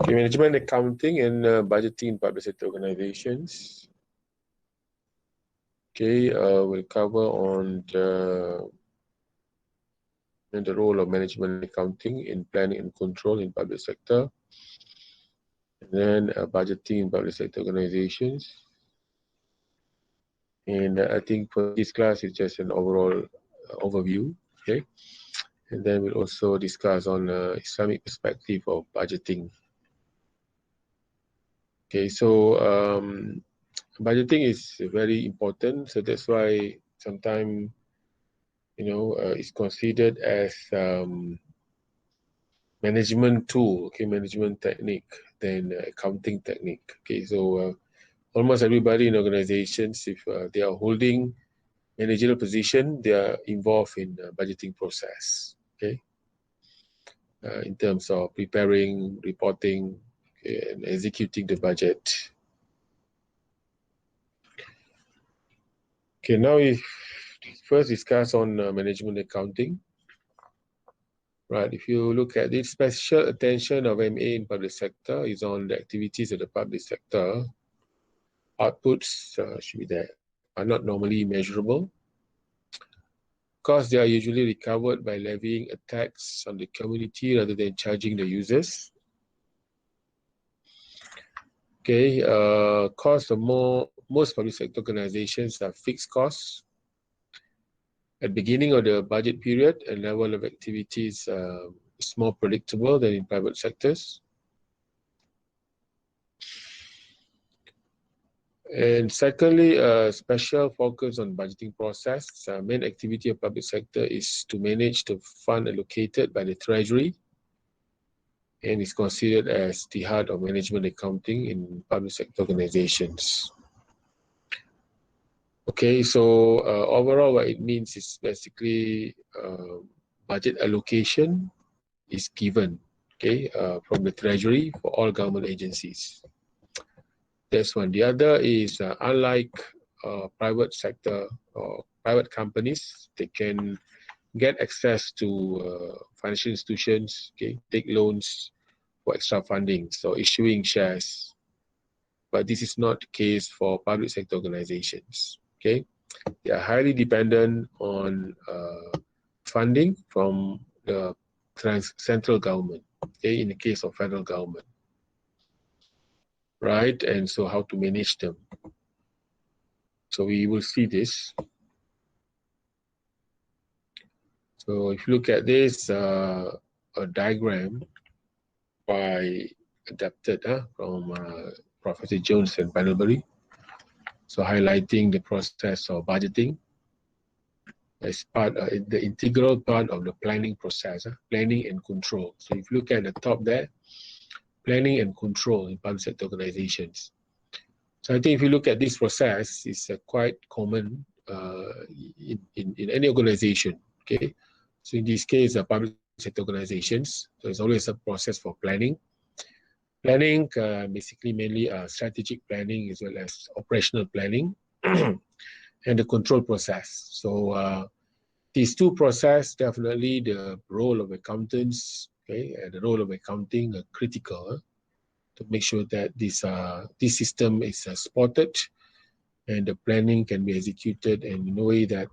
Okay, management accounting and budgeting in public sector organizations. Okay, we'll cover on the role of management accounting in planning and control in public sector. And then budgeting in public sector organizations. And I think for this class, it's just an overall overview. Okay. And then we'll also discuss on Islamic perspective of budgeting. Okay, so budgeting is very important. So that's why sometimes, it's considered as management tool, okay, management technique, than accounting technique. Okay, so almost everybody in organizations, if they are holding managerial position, they are involved in budgeting process. Okay, in terms of preparing, reporting, okay, and executing the budget. Okay, now we first discuss on management accounting. Right, if you look at it, special attention of MA in public sector is on the activities of the public sector. Outputs should be there, are not normally measurable. Costs, they are usually recovered by levying a tax on the community rather than charging the users. Okay, costs of most public sector organizations are fixed costs. At the beginning of the budget period, a level of activities is more predictable than in private sectors. And secondly, special focus on budgeting process. Main activity of public sector is to manage the fund allocated by the Treasury, and is considered as the heart of management accounting in public sector organizations. Okay, so overall what it means is basically budget allocation is given, okay, from the Treasury for all government agencies. That's one. The other is unlike private sector or private companies, they can get access to financial institutions, okay, take loans for extra funding, so issuing shares. But this is not the case for public sector organizations. Okay, they are highly dependent on funding from the central government. Okay, in the case of federal government. Right, and so how to manage them. So we will see this. So if you look at this, a diagram adapted from Professor Jones and Pendlebury. So highlighting the process of budgeting as part, the integral part of the planning process, planning and control. So if you look at the top there, planning and control in public sector organizations. So I think if you look at this process, it's quite common in any organization. Okay, so in this case, public sector organizations, so it's always a process for planning. Planning, basically mainly strategic planning as well as operational planning, and the control process. So these two processes, definitely the role of accountants, okay, and the role of accounting are critical to make sure that this system is spotted and the planning can be executed in a way that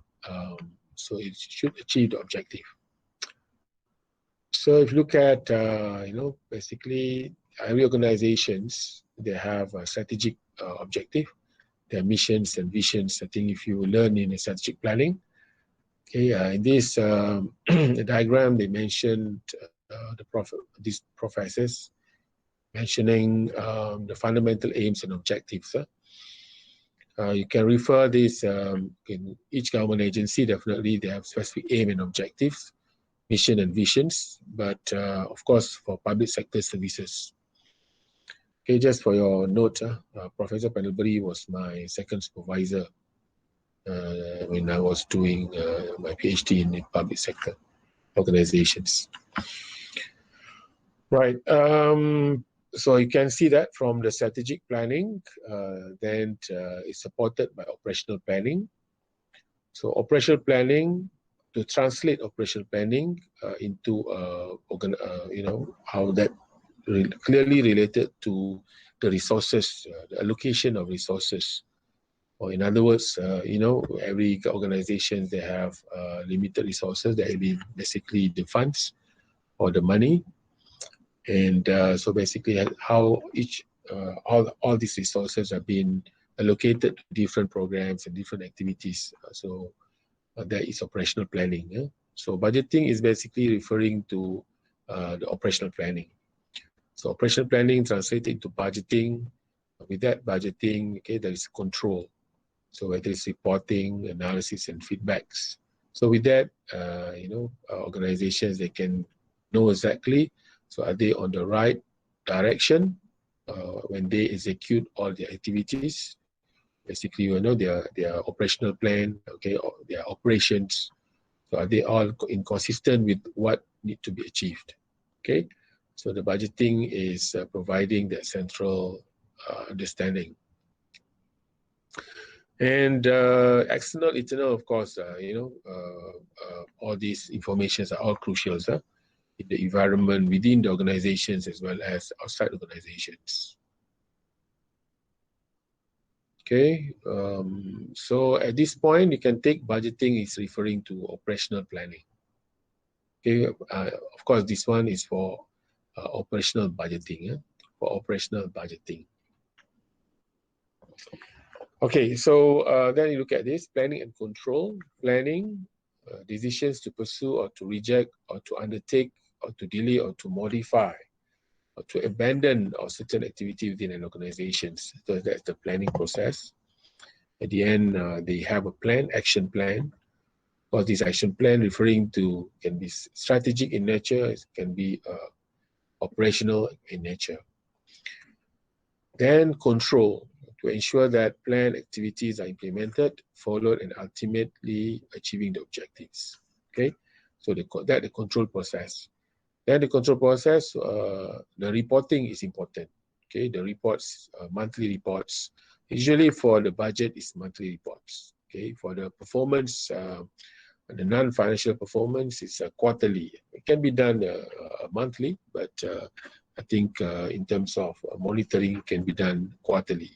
so it should achieve the objective. So if you look at, basically every organizations, they have a strategic objective, their missions and visions. I think if you learn in strategic planning, okay, in this diagram, they mentioned these professors mentioning the fundamental aims and objectives. You can refer this in each government agency. Definitely, they have specific aim and objectives, mission and visions. But of course, for public sector services. Okay, just for your note, Professor Pendlebury was my second supervisor when I was doing my PhD in the public sector organizations. Right. So you can see that from the strategic planning, then it's supported by operational planning. So operational planning, to translate operational planning into how that clearly related to the resources, the allocation of resources. Or in other words, every organization, they have limited resources. That will be basically the funds or the money. And so basically how all these resources are being allocated to different programs and different activities. So that is operational planning. Yeah? So budgeting is basically referring to the operational planning. So operational planning translated into budgeting. With that budgeting, okay, there is control. So whether it's reporting, analysis, and feedbacks. So with that, organizations, they can know exactly, so are they on the right direction when they execute all their activities. Basically, their operational plan, okay, or their operations. So are they all inconsistent with what need to be achieved? Okay, so the budgeting is providing that central understanding. And external, internal, of course, all these informations are all crucial in the environment within the organizations as well as outside organizations. Okay, so at this point, you can take budgeting is referring to operational planning. Okay, of course, this one is for operational budgeting, for operational budgeting. Okay, so then you look at this, planning and control. Planning, decisions to pursue or to reject or to undertake or to delay or to modify or to abandon or certain activity within an organization. So that's the planning process. At the end, they have a plan, action plan. Or this action plan referring to can be strategic in nature, it can be operational in nature. Then control, to ensure that planned activities are implemented, followed, and ultimately achieving the objectives. Okay, so the control process. Then the control process, the reporting is important. Okay, the reports, monthly reports. Usually for the budget is monthly reports. Okay, for the performance, the non-financial performance is quarterly. It can be done monthly, but I think in terms of monitoring, it can be done quarterly.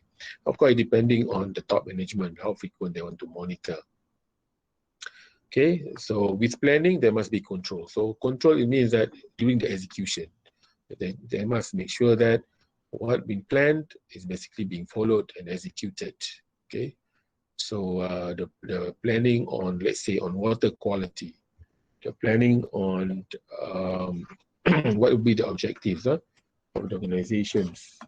Of course, depending on the top management, how frequent they want to monitor. Okay, so with planning, there must be control. So control, it means that during the execution, they must make sure that what been planned is basically being followed and executed. Okay, so the planning on, let's say, on water quality, the planning on what would be the objectives of the organizations.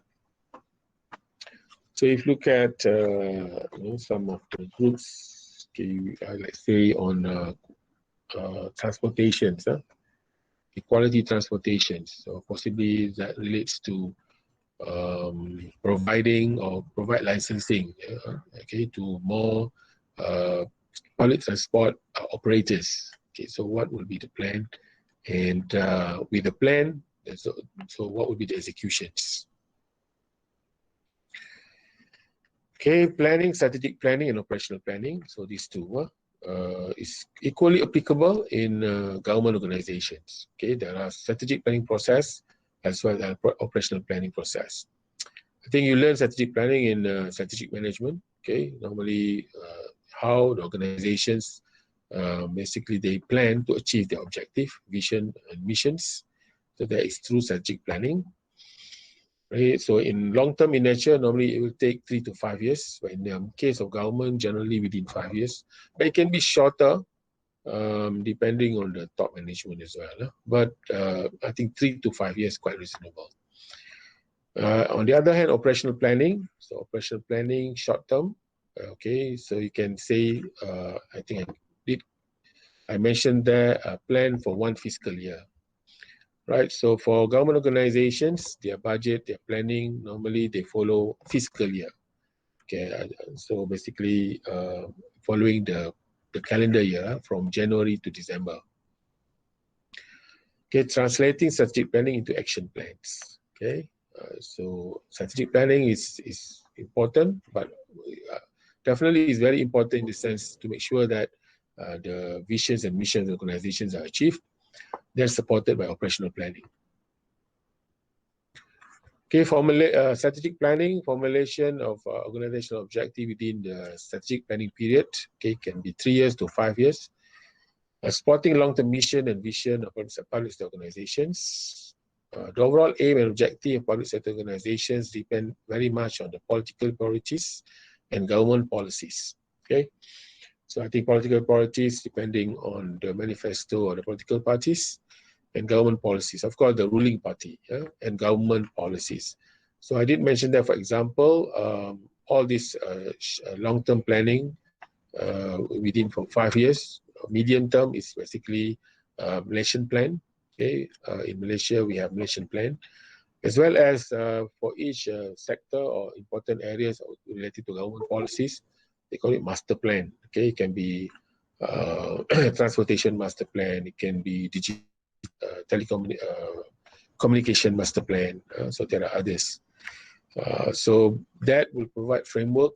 So if you look at some of the groups, okay, let's say on transportations, equality transportations. So possibly that relates to providing or provide licensing, okay, to more public transport operators. Okay, so what will be the plan? And with the plan, so what would be the executions? Okay, planning, strategic planning, and operational planning. So these two is equally applicable in government organizations. Okay, there are strategic planning process as well as operational planning process. I think you learn strategic planning in strategic management. Okay, normally how the organizations basically they plan to achieve their objective, vision, and missions. So that is through strategic planning. Right? So in long-term in nature, normally it will take 3 to 5 years. But in the case of government, generally within 5 years. But it can be shorter, depending on the top management as well. But I think 3 to 5 years is quite reasonable. On the other hand, operational planning. So operational planning, short-term. Okay, so you can say, I think I mentioned there a plan for 1 fiscal year. Right, so for government organizations, their budget, their planning, normally they follow fiscal year. Okay, so basically following the calendar year from January to December. Okay, translating strategic planning into action plans. Okay, so strategic planning is important, but definitely is very important in the sense to make sure that the visions and missions of organizations are achieved. They're supported by operational planning. Okay, strategic planning, formulation of organizational objective within the strategic planning period. Okay, can be 3 years to 5 years. Spotting long-term mission and vision of public sector organizations. The overall aim and objective of public sector organizations depend very much on the political priorities and government policies. Okay, so I think political priorities depending on the manifesto of the political parties, and government policies, of course, the ruling party, and government policies. So I did mention that, for example, all this long-term planning within from 5 years, medium term is basically Malaysian plan. Okay, in Malaysia we have Malaysian plan, as well as for each sector or important areas related to government policies, they call it master plan. Okay, it can be transportation master plan, it can be communication master plan, so there are others. So that will provide framework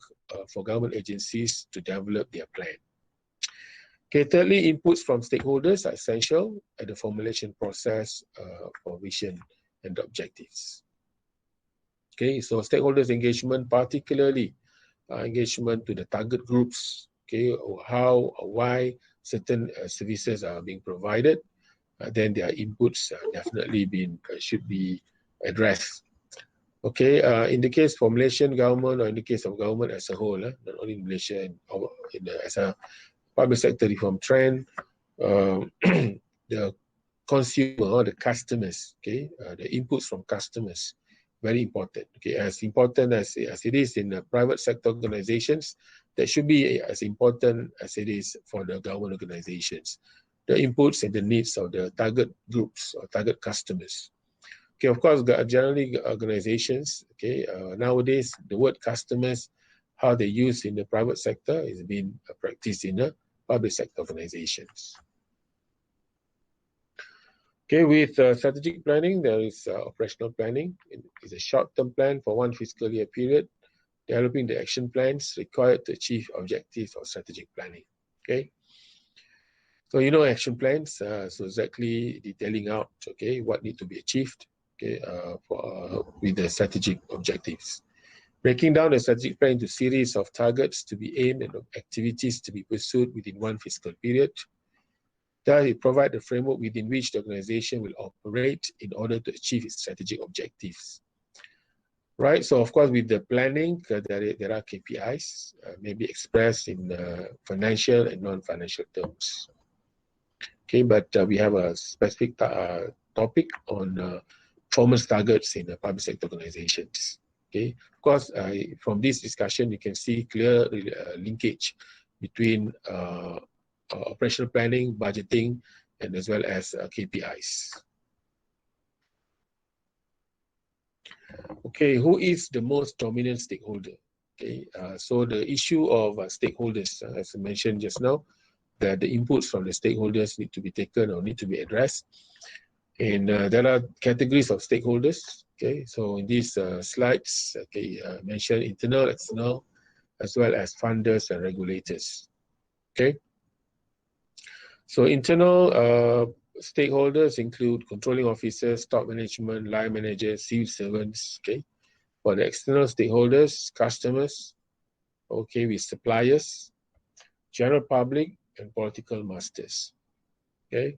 for government agencies to develop their plan. Okay, thirdly, inputs from stakeholders are essential at the formulation process for vision and objectives. Okay, so stakeholders engagement, particularly engagement to the target groups, okay, or how or why certain services are being provided, then their inputs definitely should be addressed. Okay, in the case for Malaysian government or in the case of government as a whole, not only in Malaysia, as a public sector reform trend, the consumer or the customers, okay, the inputs from customers, very important. Okay, as important as it is in the private sector organizations, that should be as important as it is for the government organizations. The inputs and the needs of the target groups or target customers. Okay, of course, generally organizations, okay, nowadays the word customers, how they use in the private sector is being practiced in the public sector organizations. Okay, with strategic planning, there is operational planning. It's a short-term plan for one fiscal year period, developing the action plans required to achieve objectives of strategic planning. Okay. So action plans, so exactly detailing out, okay, what need to be achieved, okay, with the strategic objectives. Breaking down the strategic plan into series of targets to be aimed and activities to be pursued within one fiscal period. Thus, it provides the framework within which the organization will operate in order to achieve its strategic objectives. Right, so of course with the planning, there are KPIs, maybe expressed in financial and non-financial terms. Okay, but we have a specific topic on performance targets in the public sector organizations. Okay, of course, from this discussion, you can see clear linkage between operational planning, budgeting, and as well as KPIs. Okay, who is the most dominant stakeholder? Okay, so the issue of stakeholders, as I mentioned just now, that the inputs from the stakeholders need to be taken or need to be addressed. And there are categories of stakeholders. Okay, so in these slides, okay, mention internal, external, as well as funders and regulators. Okay, so internal stakeholders include controlling officers, top management, line managers, civil servants. Okay, for the external stakeholders, customers, okay, with suppliers, general public, and political masters. Okay,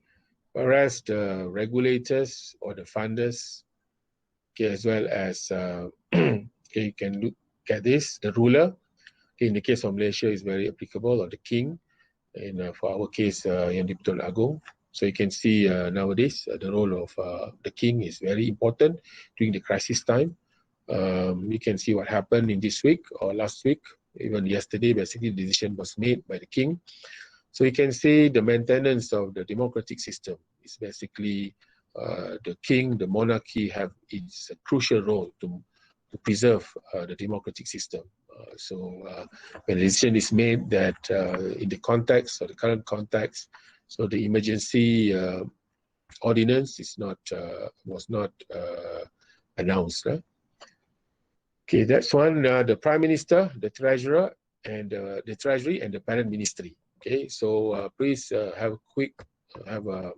whereas the regulators or the funders, okay, as well as okay, you can look at this, the ruler. Okay, in the case of Malaysia, is very applicable, or the king. And for our case, Yang di-Pertuan Agong. So you can see nowadays the role of the king is very important during the crisis time. You can see what happened in this week or last week, even yesterday. Basically, the decision was made by the king. So you can see the maintenance of the democratic system is basically the king, the monarchy have its crucial role to preserve the democratic system. So when the decision is made that in the context or the current context, so the emergency ordinance was not announced. Okay, that's one. The Prime Minister, the Treasurer, and the Treasury and the Parent Ministry. Okay, so please have a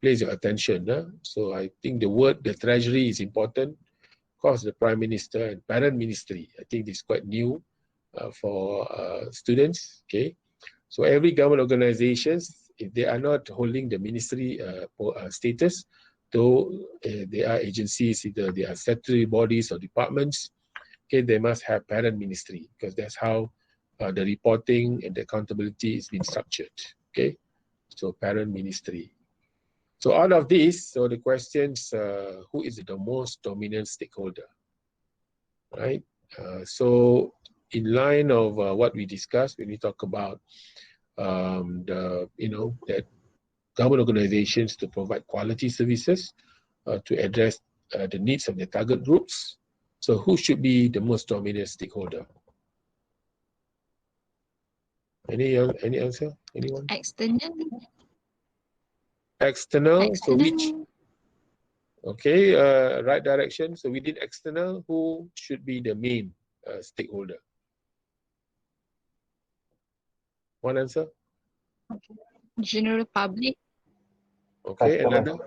Place your attention. So I think the word, the treasury is important. Of course, the Prime Minister and Parent Ministry. I think this is quite new for students. Okay, so every government organizations, if they are not holding the ministry status, though they are agencies, either they are statutory bodies or departments, okay, they must have parent ministry, because that's how the reporting and the accountability is being structured. Okay, so parent ministry. So out of this, so the questions, who is the most dominant stakeholder, right? So in line of what we discussed when we talk about that government organizations to provide quality services to address the needs of their target groups. So who should be the most dominant stakeholder? Any answer? Anyone? External. External. So which? Okay, right direction. So within external, who should be the main stakeholder? One answer. General public. Okay, Customer. another.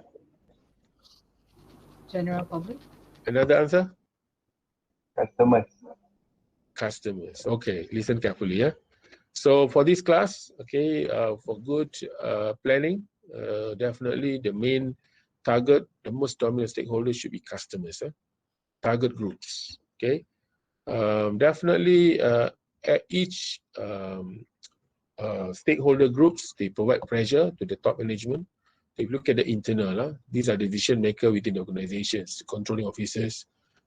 General public. Another answer. Customers. Customers. Okay, listen carefully. Yeah. So for this class, okay, for good planning, definitely the main target, the most dominant stakeholder should be customers. Target groups. Okay. Definitely at each stakeholder groups, they provide pressure to the top management. If you look at the internal, these are the decision makers within the organizations, controlling officers,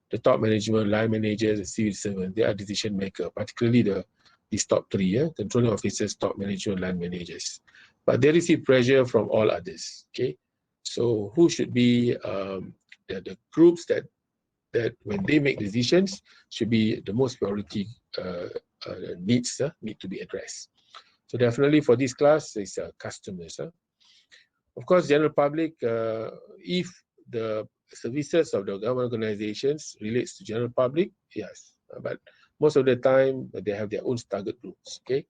the top management, line managers, the civil servants, they are decision makers, particularly these top three, controlling officers, top management, line managers. But they receive pressure from all others. Okay, so who should be the groups that when they make decisions should be the most priority needs need to be addressed. So definitely for this class is customers. Of course, general public, if the services of the government organizations relates to general public, yes, but most of the time they have their own target groups. Okay,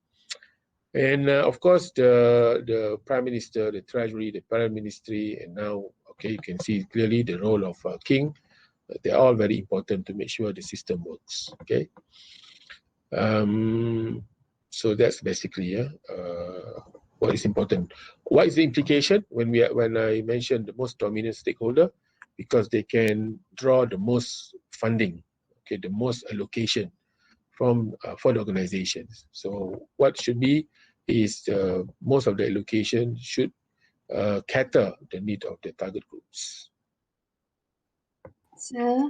and of course the Prime Minister, the Treasury, the Parent Ministry, and now okay, you can see clearly the role of King. They're all very important to make sure the system works. Okay. So that's basically what is important. What is the implication when I mentioned the most dominant stakeholder? Because they can draw the most funding, okay, the most allocation from for the organizations. So what should be is most of the allocation should cater the need of the target groups. Sir.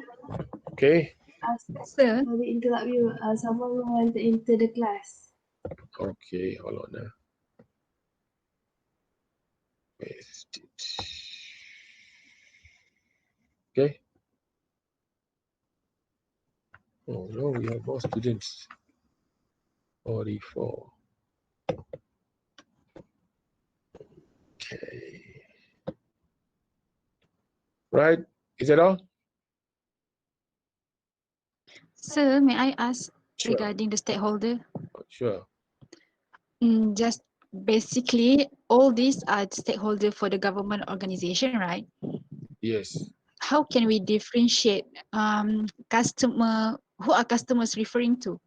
Okay. Sir. Sorry to interrupt you. Someone went into the class. Okay, hold on now. Paste it. Okay. Oh no, we have more students. 44. Okay. Right, is that all? Sir, may I ask Sure. regarding the stakeholder? Sure. Just basically, all these are stakeholder for the government organization, right? Yes. How can we differentiate customer? Who are customers referring to?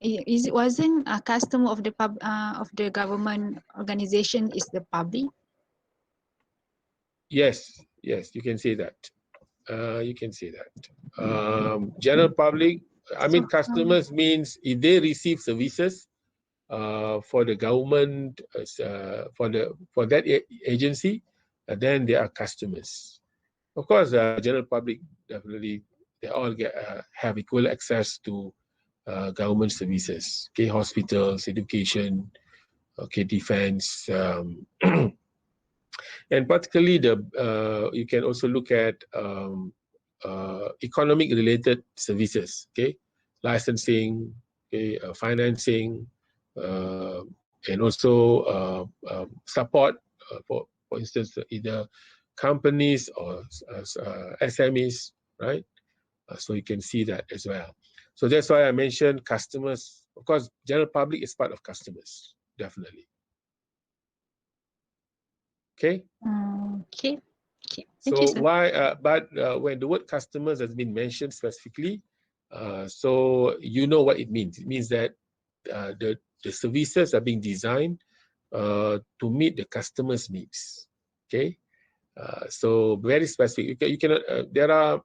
Wasn't a customer of the government organization is the public? Yes, yes, you can say that. You can say that. General public, I mean, customers means if they receive services for the government, for that agency, then they are customers. Of course, general public definitely they all have equal access to government services. Okay, hospitals, education, okay, defense, and particularly you can also look at economic related services. Okay, licensing, okay, financing, and also support for instance either companies or SMEs, right? So you can see that as well. So that's why I mentioned customers. Of course, general public is part of customers, definitely. Okay. Okay. Okay. Thank So you, sir. why? When the word customers has been mentioned specifically, so you know what it means. It means that the services are being designed to meet the customer's needs. Okay. So very specific. You cannot. There are.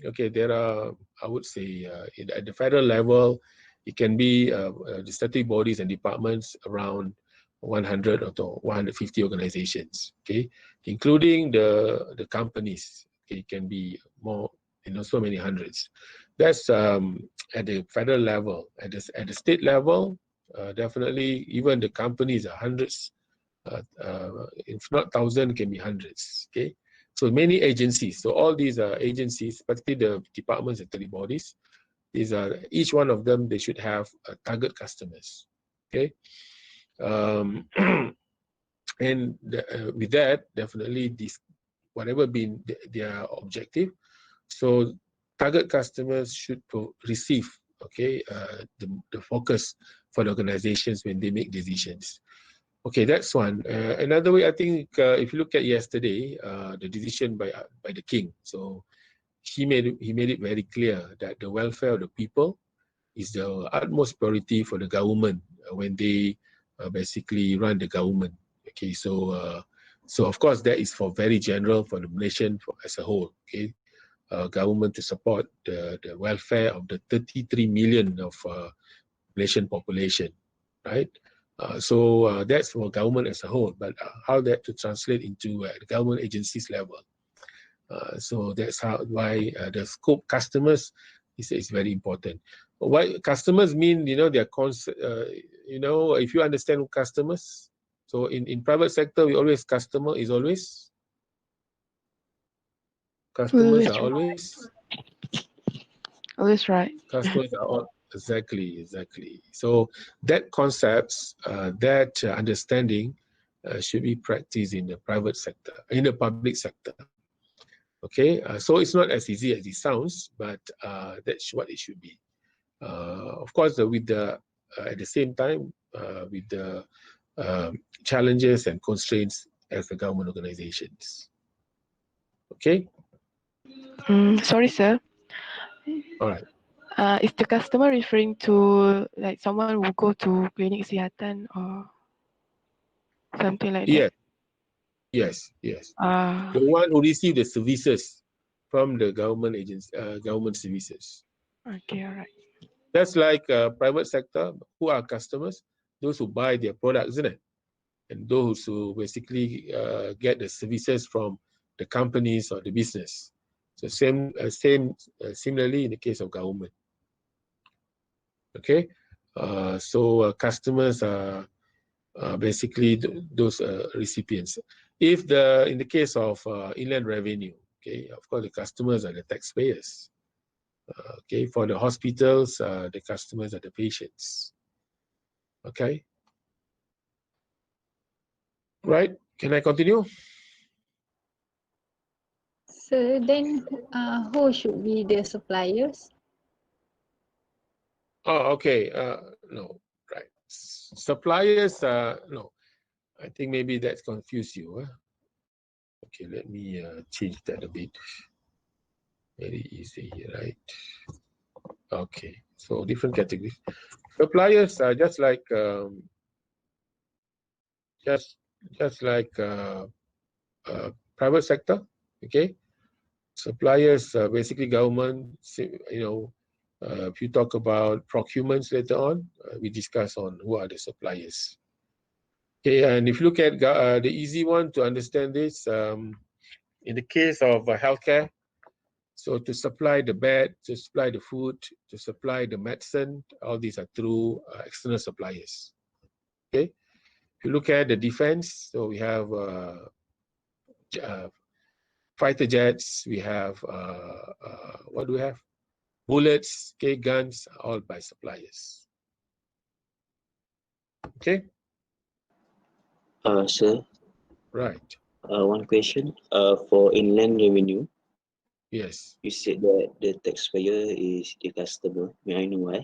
Okay. There are. I would say at the federal level, it can be the statutory bodies and departments around 100 or 150 organizations. Okay, including the companies. Okay, it can be more. So many hundreds. That's at the federal level. At the state level, definitely even the companies are hundreds. If not thousand, can be hundreds. Okay, so many agencies. So all these agencies, particularly the departments and statutory bodies, these are each one of them. They should have target customers. Okay, and with that, definitely this whatever been their objective. So target customers should receive the focus for the organizations when they make decisions. Okay, that's one. Another way, I think, if you look at yesterday, the decision by the king. So he made it very clear that the welfare of the people is the utmost priority for the government when they basically run the government. Okay, so of course that is for very general for the nation as a whole. Okay, government to support the welfare of the 33 million of Malaysian population, right? So that's for government as a whole, but how that to translate into the government agencies level. So that's why the scope customers is very important. Why customers mean, they're if you understand customers. So in private sector, we always customers are always right. Customers are all exactly. So that concepts, that understanding should be practiced in the private sector, in the public sector. Okay, so it's not as easy as it sounds, but that's what it should be. Of course, with the at the same time, with the challenges and constraints as the government organizations. Okay. Sorry, sir. All right. Is the customer referring to like someone who go to clinic kesihatan or something like that? Yes. The one who receive the services from the government agents, government services. Okay, all right. That's like private sector. Who are customers? Those who buy their products, isn't it? And those who basically get the services from the companies or the business. So similarly in the case of government. Okay, so customers are basically those recipients. If in the case of inland revenue, okay, of course the customers are the taxpayers. Okay, for the hospitals, the customers are the patients. Okay, right? Can I continue? So then, who should be the suppliers? Oh, okay. No, right. Suppliers, no. I think maybe that's confused you. Okay, let me change that a bit. Very easy, right? Okay, so different categories. Suppliers are just like private sector. Okay, suppliers basically government. If you talk about procurements later on, we discuss on who are the suppliers. Okay, and if you look at the easy one to understand this, in the case of healthcare, so to supply the bed, to supply the food, to supply the medicine, all these are through external suppliers. Okay, if you look at the defense, so we have fighter jets, we have what do we have? Bullets, okay, guns, all by suppliers. Okay. Sir. Right. One question. For inland revenue. Yes. You said that the taxpayer is the customer. May I know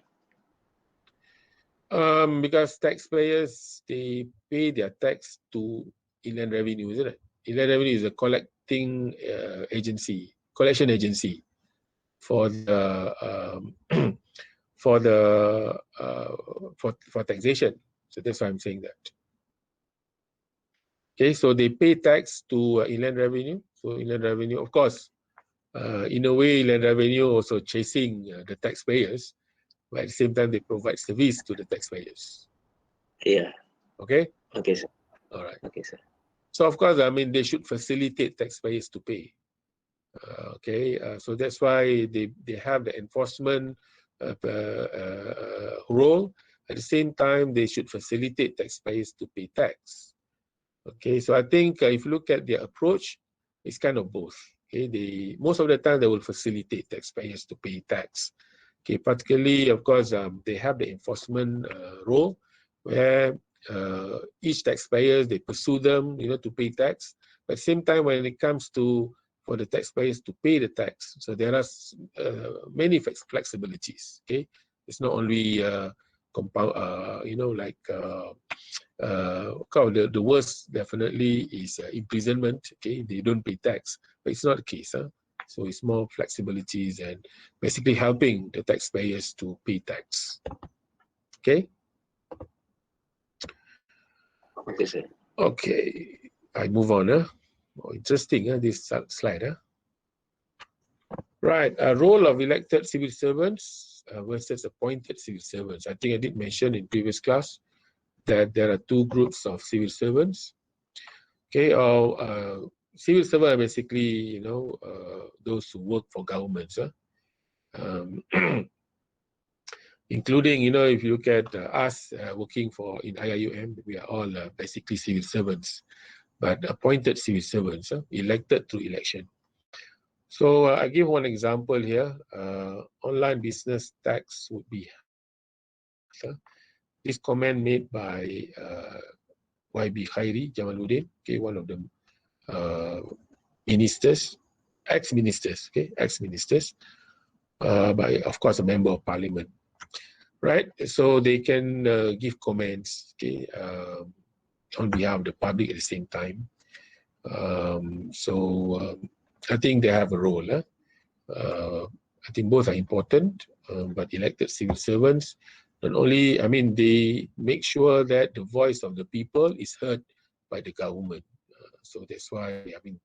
why? Because taxpayers, they pay their tax to Inland Revenue, isn't it? Inland Revenue is a collection agency for the for taxation. So that's why I'm saying that. Okay, so they pay tax to Inland Revenue. So Inland Revenue, of course, in a way, Inland Revenue also chasing the taxpayers, but at the same time, they provide service to the taxpayers. Yeah. Okay? Okay, sir. All right. Okay, sir. So, of course, I mean, they should facilitate taxpayers to pay. So that's why they have the enforcement role. At the same time, they should facilitate taxpayers to pay tax. Okay, so I think if you look at their approach, it's kind of both. Okay, most of the time they will facilitate taxpayers to pay tax. Okay, particularly, of course, they have the enforcement role where each taxpayer, they pursue them, to pay tax. But at the same time, when it comes to for the taxpayers to pay the tax, so there are many flexibilities. Okay, it's not only compound, the worst definitely is imprisonment. Okay, they don't pay tax, but it's not the case. So it's more flexibilities and basically helping the taxpayers to pay tax. Okay. Okay, sir. Okay, I move on. Oh, interesting, this slide. Right, a role of elected civil servants versus appointed civil servants. I think I did mention in previous class that there are two groups of civil servants. Okay, civil servants are basically, those who work for governments. Including, if you look at us working in IIUM, we are all basically civil servants, but appointed civil servants, elected through election. So I give one example here. Online business tax would be this comment made by YB Khairi Jamaluddin, okay, one of the ministers, ex-ministers, by, of course, a member of parliament, right? So they can give comments, okay, on behalf of the public at the same time. I think they have a role. I think both are important, but elected civil servants, not only, they make sure that the voice of the people is heard by the government. So that's why,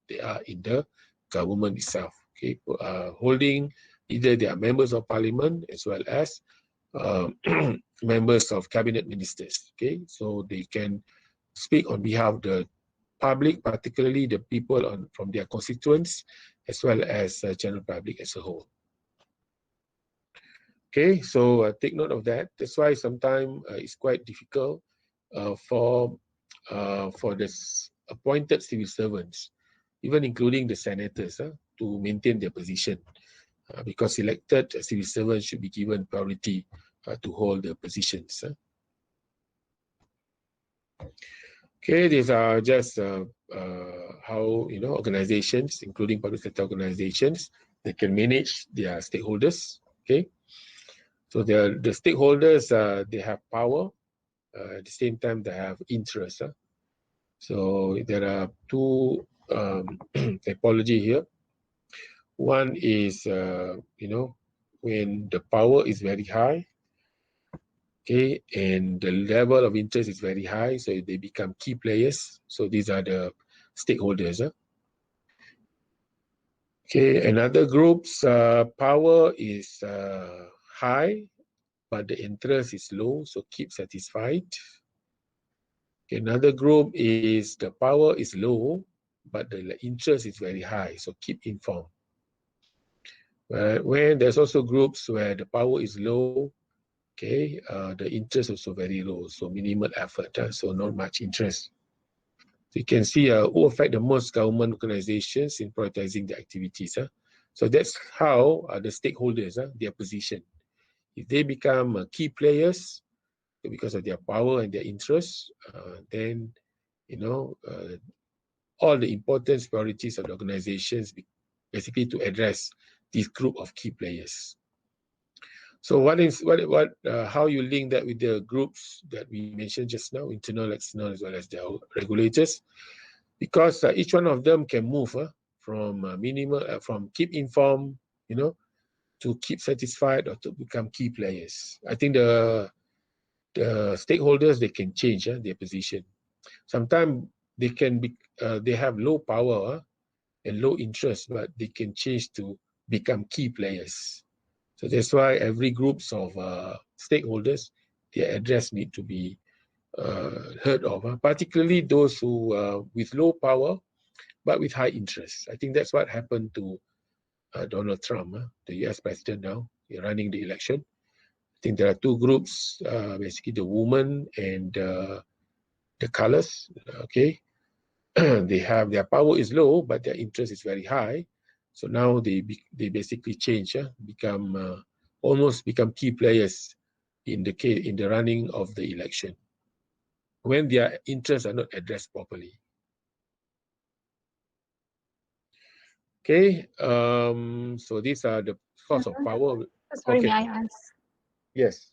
they are in the government itself, okay, holding either they are members of parliament as well as members of cabinet ministers, okay, so they can speak on behalf of the public, particularly the people from their constituents, as well as general public as a whole. Okay, so take note of that. That's why sometimes it's quite difficult for the appointed civil servants, even including the senators, to maintain their position, because elected civil servants should be given priority to hold their positions. Okay, these are just how organizations, including public sector organizations, they can manage their stakeholders. Okay, so the stakeholders they have power, at the same time they have interest. So there are two typology here. One is when the power is very high, okay, and the level of interest is very high, so they become key players. So these are the stakeholders. Okay, another group's power is high, but the interest is low, so keep satisfied. Okay, another group is the power is low, but the interest is very high, so keep informed. When there's also groups where the power is low, okay, the interest also very low, so minimal effort, so not much interest. So you can see who affect the most government organizations in prioritizing the activities. So that's how the stakeholders, their position. If they become key players because of their power and their interests, then all the important priorities of the organizations basically to address this group of key players. So how you link that with the groups that we mentioned just now, internal, external, as well as the regulators. because each one of them can move from from keep informed, to keep satisfied or to become key players. I think the stakeholders, they can change their position. Sometimes they can be they have low power and low interest, but they can change to become key players. So that's why every groups of stakeholders, their address need to be heard of, particularly those who with low power but with high interest. I think that's what happened to Donald Trump, the US president now, running the election. I think there are two groups, basically the women and the colors. Okay, their power is low, but their interest is very high. So now they basically change, almost become key players in the running of the election when their interests are not addressed properly. Okay, so these are the source of power. Sorry, Okay. may I ask? Yes.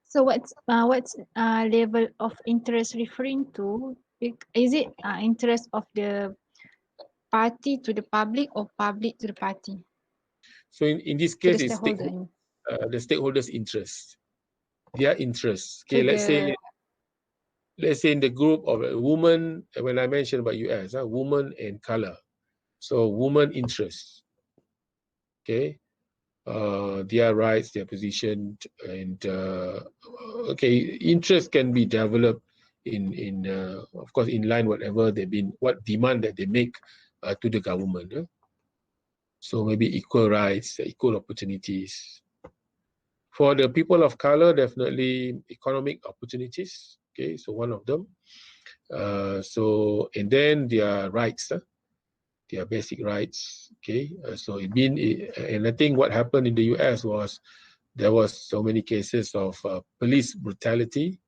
So what's level of interest referring to? Is it interest of the party to the public or public to the party? So in this To case, the it's stakeholder. the stakeholders' interest, their interests. Okay, To let's say in the group of women, when I mentioned about US, women and color. So women interests. Okay, their rights, their position, and okay, interest can be developed in of course in line what demand that they make to the government. So maybe equal rights, equal opportunities. For the people of color, definitely economic opportunities. Okay, so one of them. And then their rights, their basic rights. Okay, and I think what happened in the US was there was so many cases of police brutality,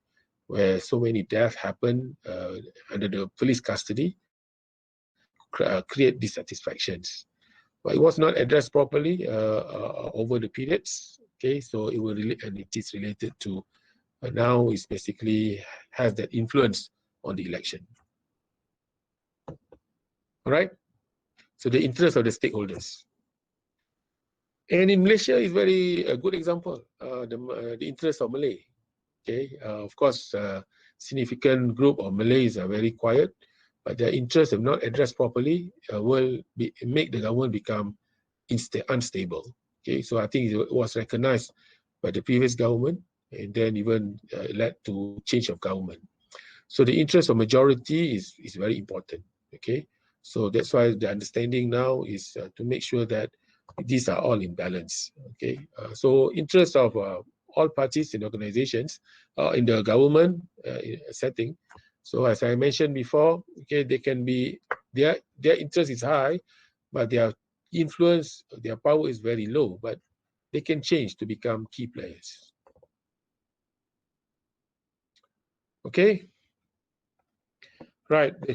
where so many deaths happened under the police custody, create dissatisfactions. But it was not addressed properly over the periods. Okay, so it is related to now is basically has that influence on the election. All right. So the interest of the stakeholders. And in Malaysia is a good example. The interest of Malay. Okay, of course, significant group of Malays are very quiet, but their interests, if not addressed properly, will make the government become unstable. Okay, so I think it was recognized by the previous government, and then even led to change of government. So the interest of majority is very important. Okay, so that's why the understanding now is to make sure that these are all in balance. Okay, so interest of all parties and organizations in the government setting. So as I mentioned before, okay, they can be their interest is high, but their influence, their power is very low. But they can change to become key players. Okay. Right, the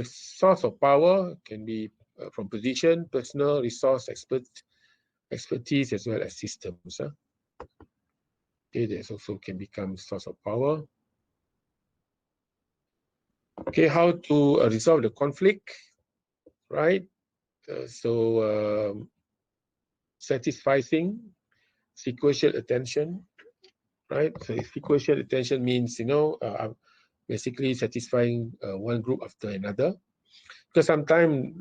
source of power can be from position, personal, resource, expertise, as well as systems. Okay, there's also can become source of power. Okay, how to resolve the conflict, right? Satisfying sequential attention, right? So sequential attention means, basically satisfying one group after another. Because sometimes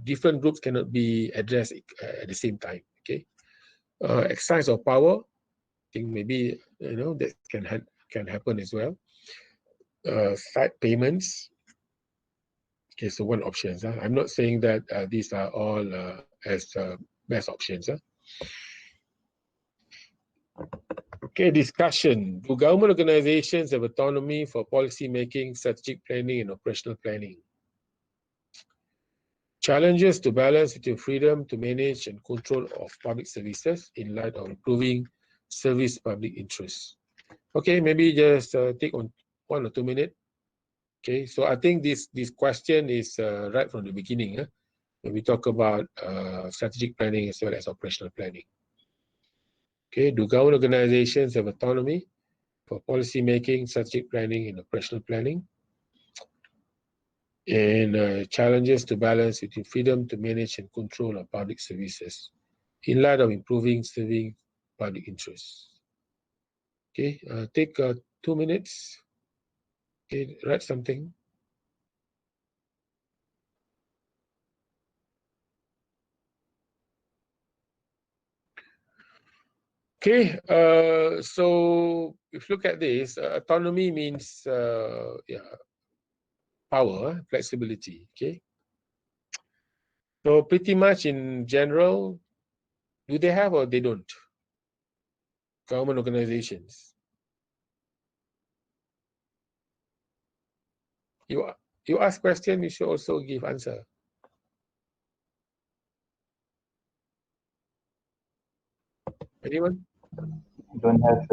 different groups cannot be addressed at the same time. Okay, exercise of power, I think maybe that can happen as well. Side payments. Okay, so one option. I'm not saying that these are all as best options. Okay, discussion. Do government organizations have autonomy for policy making, strategic planning, and operational planning? Challenges to balance between freedom to manage and control of public services in light of improving service public interest. Okay, maybe just take on 1 or 2 minutes. Okay, so I think this question is right from the beginning when we talk about strategic planning as well as operational planning. Okay, do government organizations have autonomy for policy making, strategic planning, and operational planning? and challenges to balance between freedom to manage and control of public services in light of improving serving public interests. Okay, take 2 minutes. Okay, write something. Okay, so if you look at this, autonomy means power, flexibility. Okay, so pretty much in general, do they have or they don't? Government organizations. You ask question, you should also give answer. Anyone? Don't have.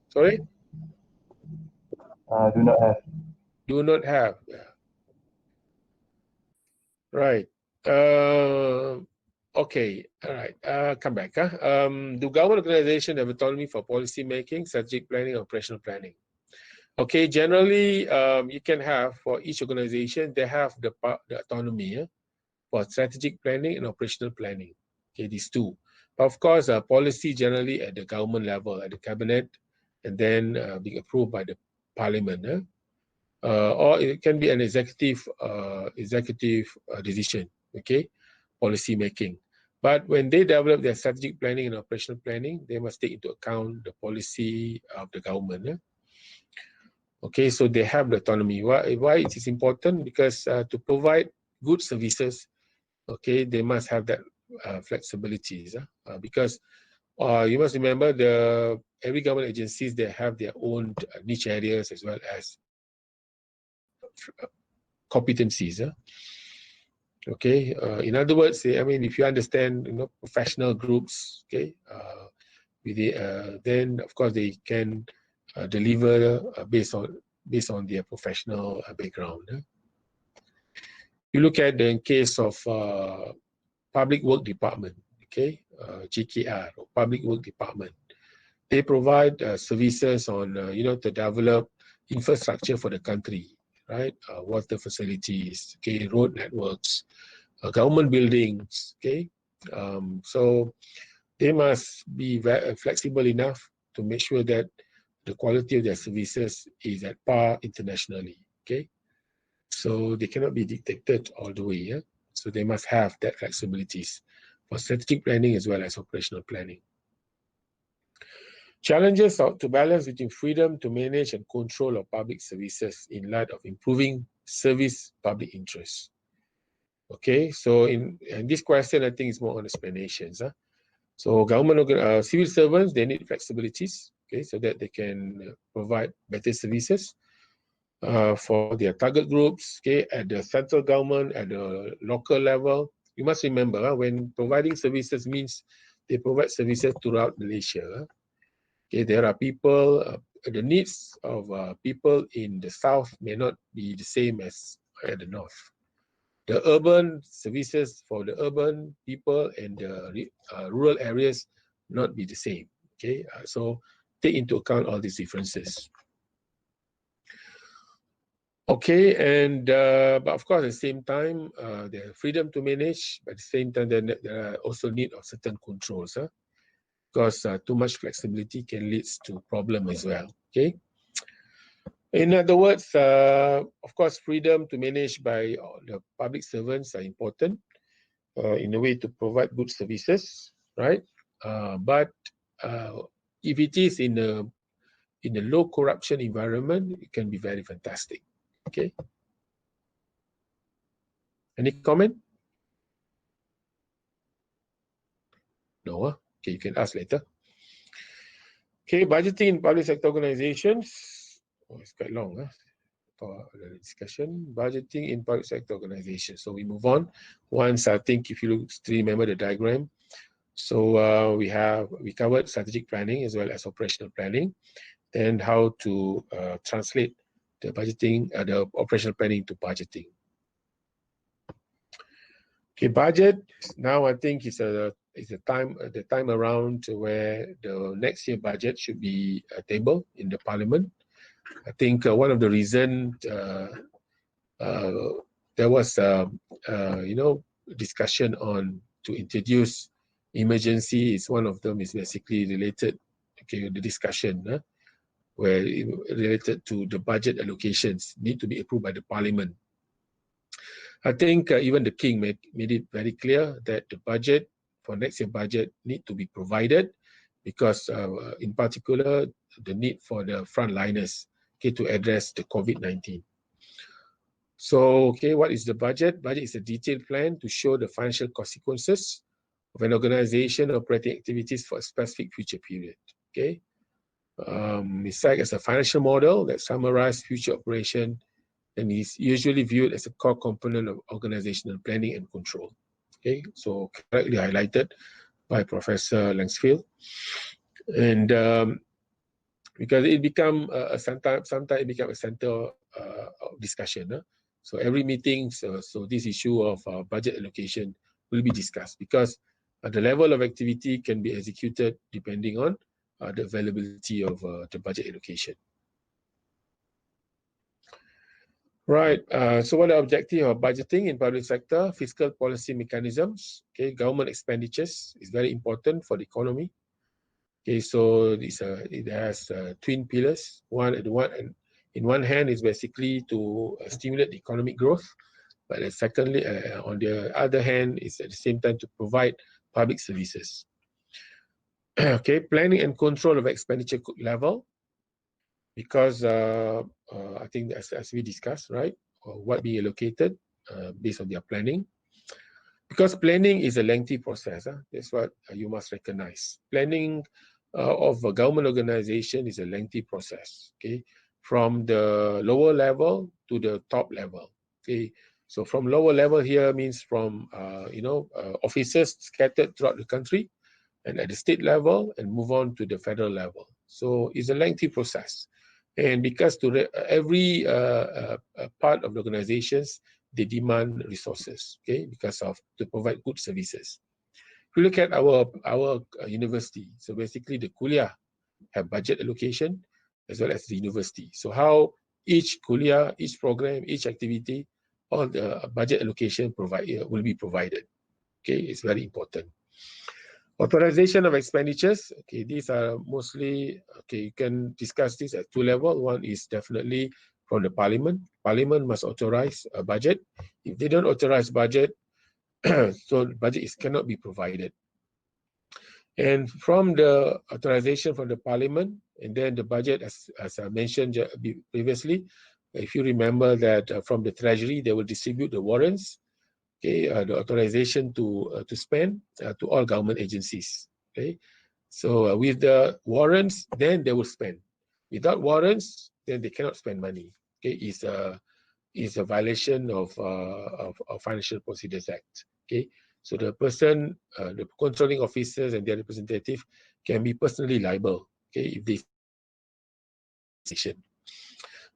Sorry? Do not have. Do not have. Yeah. Right. Okay. All right. Come back. Do government organizations have autonomy for policy making, strategic planning, operational planning? Okay. Generally, you can have for each organization, they have the autonomy for strategic planning and operational planning. Okay, these two. But of course, policy generally at the government level, at the cabinet, and then being approved by the parliament. Or it can be an executive decision, okay, policy making. But when they develop their strategic planning and operational planning, they must take into account the policy of the government. Okay, so they have the autonomy. Why it is important? Because to provide good services, okay, they must have that flexibilities. Because you must remember every government agencies, they have their own niche areas as well as competencies. Okay, in other words, I mean, if you understand, professional groups, okay, then of course they can deliver based on their professional background. You look at the case of Public Work Department, okay, GKR, or Public Work Department. They provide services on, to develop infrastructure for the country, right? Water facilities, okay, road networks, government buildings, okay. So they must be very flexible enough to make sure that the quality of their services is at par internationally, okay. So they cannot be dictated all the way, yeah. So they must have that flexibilities for strategic planning as well as operational planning. Challenges to balance between freedom to manage and control of public services in light of improving service public interest. Okay, so in this question, I think it's more on explanations. So government, civil servants, they need flexibilities, okay, so that they can provide better services for their target groups, okay, at the central government, at the local level. You must remember, when providing services means they provide services throughout Malaysia. Okay, there are people, the needs of people in the south may not be the same as at the north. The urban services for the urban people and the rural areas not be the same. Okay, so take into account all these differences. Okay, and but of course at the same time, the freedom to manage, but at the same time there are also need of certain controls. Because too much flexibility can lead to problem as well. Okay. In other words, of course, freedom to manage by the public servants are important in a way to provide good services, right? But if it is in a low corruption environment, it can be very fantastic. Okay. Any comment? No. Okay, you can ask later. Okay, budgeting in public sector organizations. Oh, it's quite long, for the discussion. Budgeting in public sector organizations. So we move on. Once I think if you still remember the diagram. So we covered strategic planning as well as operational planning, then how to translate the budgeting, the operational planning to budgeting. Okay, budget. Now I think it's the time around where the next year budget should be tabled in the parliament. I think one of the reasons there was discussion on to introduce emergency. Is one of them is basically related, okay, the discussion where related to the budget allocations need to be approved by the parliament. I think even the king made it very clear that the budget for next year budget need to be provided, because in particular the need for the frontliners, okay, to address the COVID-19. So, okay, what is the budget? Budget is a detailed plan to show the financial consequences of an organization operating activities for a specific future period. Okay, it's like as a financial model that summarizes future operation and is usually viewed as a core component of organizational planning and control. Okay, so correctly highlighted by Professor Langsfield, and because it become sometimes it become a center of discussion. So every meeting, so this issue of budget allocation will be discussed, because the level of activity can be executed depending on the availability of the budget allocation. Right, so what are the objectives of budgeting in public sector? Fiscal policy mechanisms, okay, government expenditures is very important for the economy. Okay, so it has twin pillars. In one hand is basically to stimulate the economic growth, but secondly, on the other hand, is at the same time to provide public services. Okay, planning and control of expenditure level, because I think as we discussed, right, what being allocated based on their planning. Because planning is a lengthy process. That's what you must recognize. Planning of a government organization is a lengthy process. Okay, from the lower level to the top level. Okay, so from lower level here means from officers scattered throughout the country, and at the state level, and move on to the federal level. So it's a lengthy process, and because every part of the organizations, they demand resources, okay, because of to provide good services. If you look at our university, so basically the kuliah have budget allocation as well as the university. So how each kuliah, each program, each activity, all the budget allocation will be provided. Okay, it's very important. Authorization of expenditures. Okay, these are mostly, okay, you can discuss this at two levels. One is definitely from the parliament. Parliament must authorize a budget. If they don't authorize budget, so budget cannot be provided. And from the authorization from the parliament, and then the budget, as I mentioned previously, if you remember that from the treasury, they will distribute the warrants, okay, the authorization to spend to all government agencies. Okay, so with the warrants, then they will spend. Without warrants, then they cannot spend money. Okay, is a violation of Financial Procedures Act. Okay, so the person, the controlling officers and their representative can be personally liable. Okay, if they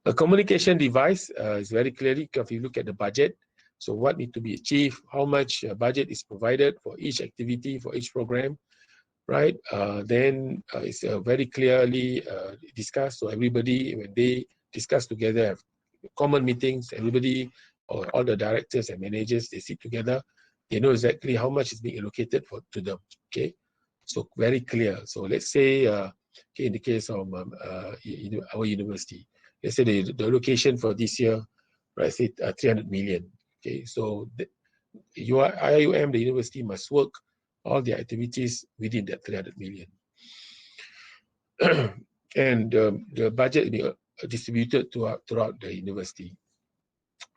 a communication device is very clearly, if you look at the budget, so what needs to be achieved, how much budget is provided for each activity, for each program, right? Then it's very clearly discussed. So everybody, when they discuss together, have common meetings, everybody, or all the directors and managers, they sit together, they know exactly how much is being allocated to them. Okay, so very clear. So let's say, okay, in the case of our university, let's say the allocation for this year, right, say 300 million. Okay, so IIUM, the university, must work all the activities within that 300 million. And the budget will be distributed throughout the university.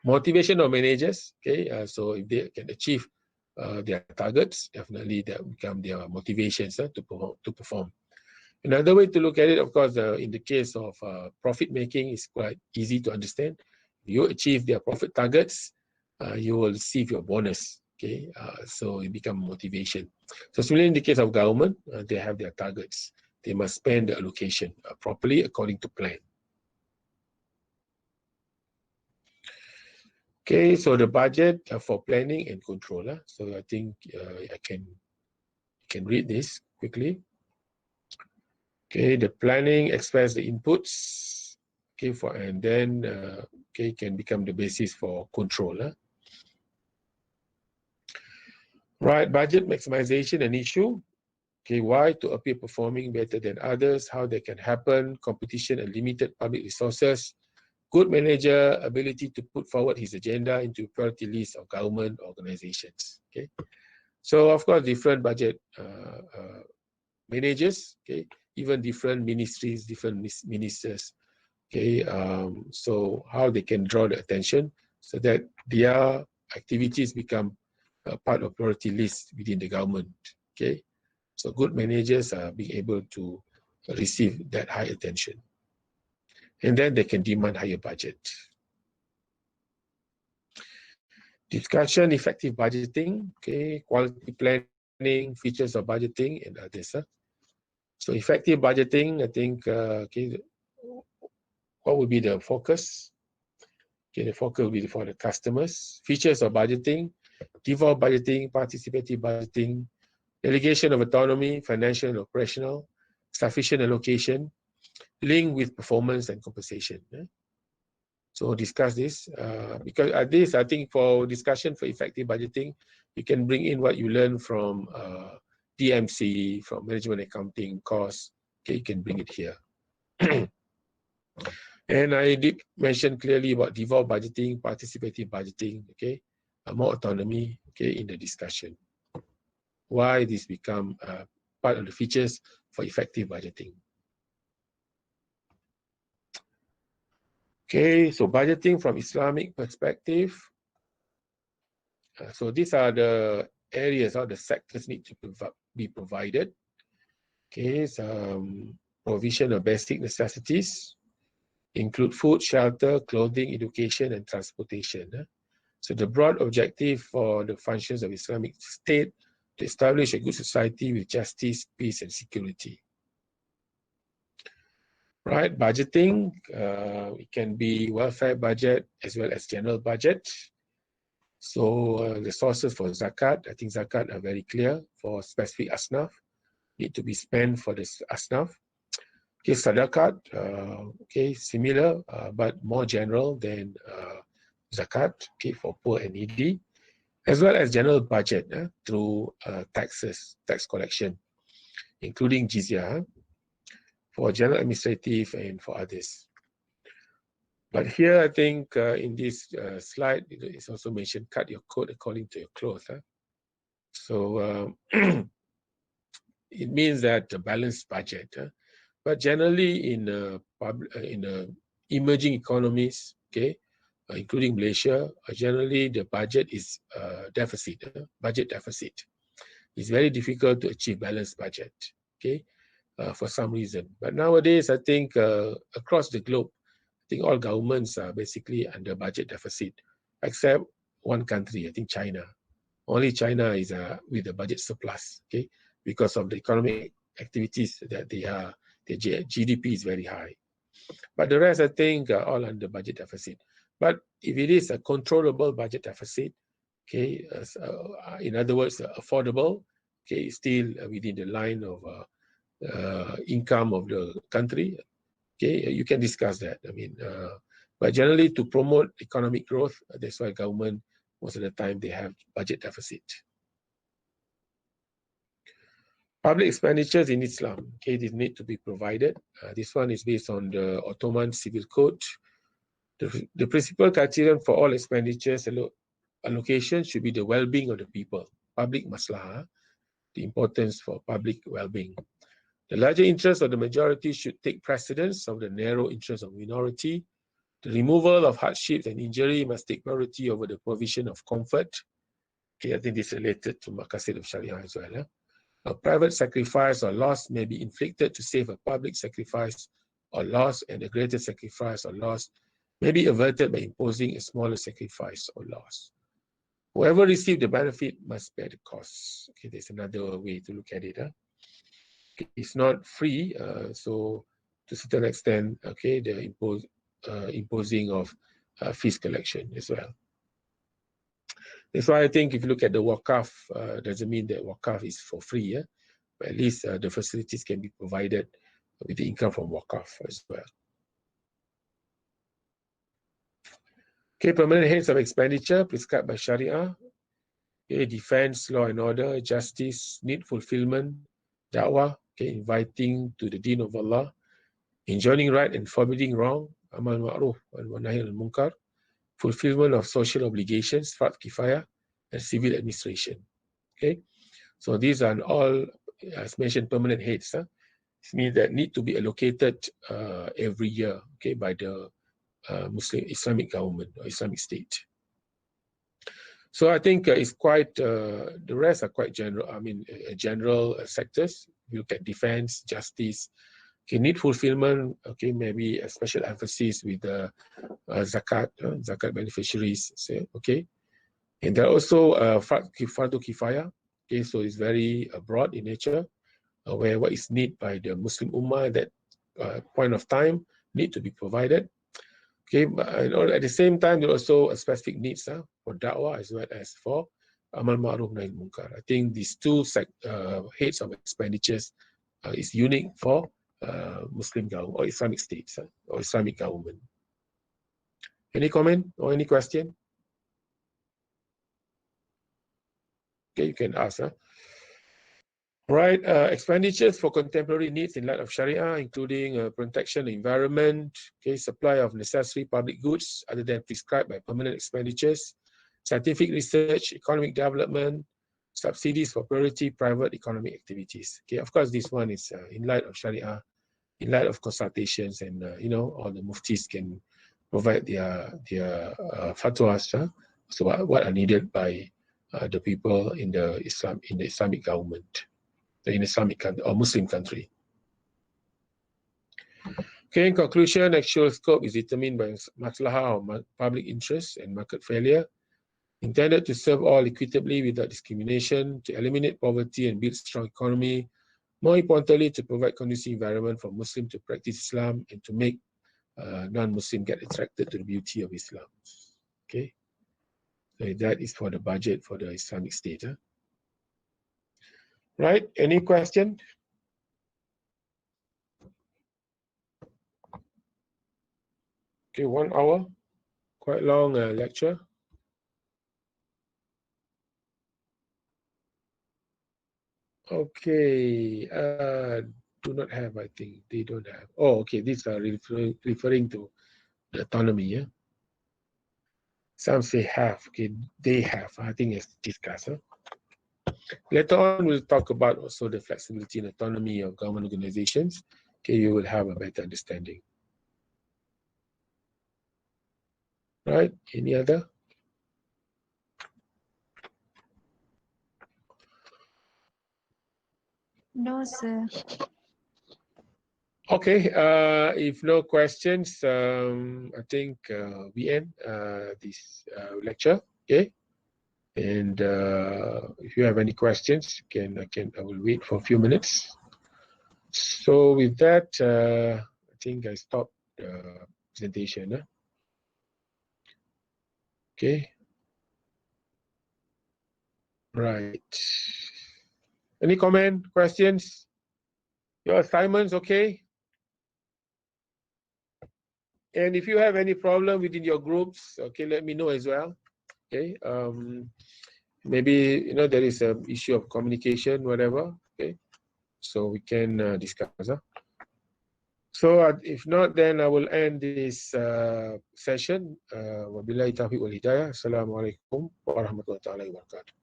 Motivation of managers, okay, so if they can achieve their targets, definitely that become their motivations to perform. Another way to look at it, of course, in the case of profit making, is quite easy to understand. If you achieve their profit targets, you will receive your bonus. Okay, so it becomes motivation. So similarly, in the case of government, they have their targets. They must spend the allocation properly according to plan. Okay, so the budget for planning and control. So I think I can read this quickly. Okay, the planning express the inputs. Okay, and then okay, can become the basis for control. Right, budget maximization an issue. Okay, why? To appear performing better than others, how they can happen, competition and limited public resources, good manager ability to put forward his agenda into priority list of government organizations. Okay, so of course different budget managers, okay, even different ministries, different ministers. Okay, so how they can draw the attention so that their activities become part of priority list within the government. Okay, so good managers are being able to receive that high attention, and then they can demand higher budget. Discussion, effective budgeting, okay, quality planning, features of budgeting, and others. So effective budgeting, I think, okay, what would be the focus? Okay, the focus will be for the customers. Features of budgeting, devolved budgeting, participative budgeting, delegation of autonomy, financial and operational, sufficient allocation, link with performance and compensation. So discuss this because at this, I think for discussion for effective budgeting, you can bring in what you learn from DMC, from management accounting course. Okay, you can bring it here. And I did mention clearly about devolved budgeting, participative budgeting, okay, more autonomy, okay, in the discussion. Why this become part of the features for effective budgeting. Okay, so budgeting from Islamic perspective. So these are the areas or the sectors need to be provided. Okay, so provision of basic necessities include food, shelter, clothing, education, and transportation. So the broad objective for the functions of Islamic State to establish a good society with justice, peace, and security. Right, budgeting, it can be welfare budget as well as general budget. So the sources for zakat, I think zakat are very clear for specific asnaf, need to be spent for this asnaf. Okay, sadaqat, okay, similar but more general than zakat, okay, for poor and needy, as well as general budget through taxes, tax collection, including jizya for general administrative and for others. But here, I think in this slide, it's also mentioned, cut your coat according to your clothes. So it means that a balanced budget. But generally in emerging economies, okay, including Malaysia, generally the budget is deficit, budget deficit. It's very difficult to achieve balanced budget, okay, for some reason. But nowadays, I think across the globe, I think all governments are basically under budget deficit, except one country, I think China. Only China is with a budget surplus, okay, because of the economic activities that they are, the GDP is very high. But the rest, I think, are all under budget deficit. But if it is a controllable budget deficit, okay, in other words, affordable, okay, still within the line of income of the country, okay, you can discuss that. I mean, but generally to promote economic growth, that's why government, most of the time, they have budget deficit. Public expenditures in Islam, okay, this need to be provided. This one is based on the Ottoman Civil Code. The principal criterion for all expenditures allocation should be the well-being of the people, public maslahah, the importance for public well-being. The larger interest of the majority should take precedence of the narrow interest of minority. The removal of hardships and injury must take priority over the provision of comfort. Okay, I think this is related to Maqasid of Sharia as well. A private sacrifice or loss may be inflicted to save a public sacrifice or loss, and a greater sacrifice or loss may be averted by imposing a smaller sacrifice or loss. Whoever received the benefit must bear the costs. Okay, there's another way to look at it. It's not free, so to a certain extent, okay, the imposing of fees collection as well. That's why I think if you look at the wakaf, doesn't mean that wakaf is for free, but at least the facilities can be provided with the income from wakaf as well. Okay, permanent heads of expenditure prescribed by Sharia. okay, defense, law and order, justice, need fulfillment, da'wah, okay, inviting to the deen of Allah, enjoining right and forbidding wrong, amal ma'ruf wa nahy anil munkar, fulfillment of social obligations, fard kifayah, and civil administration. Okay, so these are all, as mentioned, permanent heads. It means that need to be allocated every year, okay, by the Muslim Islamic government or Islamic state. So I think it's quite, the rest are quite general, I mean, general sectors. You look at defense, justice, okay, need fulfillment, okay, maybe a special emphasis with the zakat beneficiaries, say, okay. And there are also fardu kifayah, okay, so it's very broad in nature, where what is needed by the Muslim Ummah at that point of time need to be provided. Okay, but at the same time, there are also specific needs for da'wah as well as for amal ma'ruf nahi munkar. I think these two heads of expenditures is unique for Muslim government or Islamic states or Islamic government. Any comment or any question? Okay, you can ask. Right, expenditures for contemporary needs in light of Sharia, including protection of the environment, okay, supply of necessary public goods other than prescribed by permanent expenditures, scientific research, economic development, subsidies for priority private economic activities. Okay, of course, this one is in light of Sharia, in light of consultations, and you know, all the muftis can provide their fatwas, so what are needed by the people in the Islamic government, in Islamic country or Muslim country. Okay, in conclusion, actual scope is determined by maslahah or public interest and market failure, intended to serve all equitably without discrimination, to eliminate poverty and build strong economy, more importantly, to provide conducive environment for Muslims to practice Islam and to make non-Muslim get attracted to the beauty of Islam. Okay, so that is for the budget for the Islamic State. Right, any question? Okay, 1 hour, quite long lecture. Okay, do not have, I think, they don't have. Oh, okay, these are referring to the autonomy, yeah? Some say have, okay, they have, I think it's discussed. Later on, we'll talk about also the flexibility and autonomy of government organizations. Okay, you will have a better understanding. Right, any other? No, sir. Okay, if no questions, I think we end this lecture. Okay, and if you have any questions, I will wait for a few minutes. So with that, I think I stop the presentation. Okay. Right. Any comment, questions? Your assignments okay? And if you have any problem within your groups, okay, let me know as well. Okay. Maybe there is an issue of communication, whatever. Okay. So we can discuss. So if not, then I will end this session. Wabillahi taufiq wal hidayah. Assalamualaikum warahmatullahi wabarakatuh.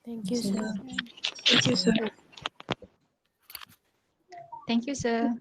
Thank you, sir. Thank you, sir. Thank you, sir.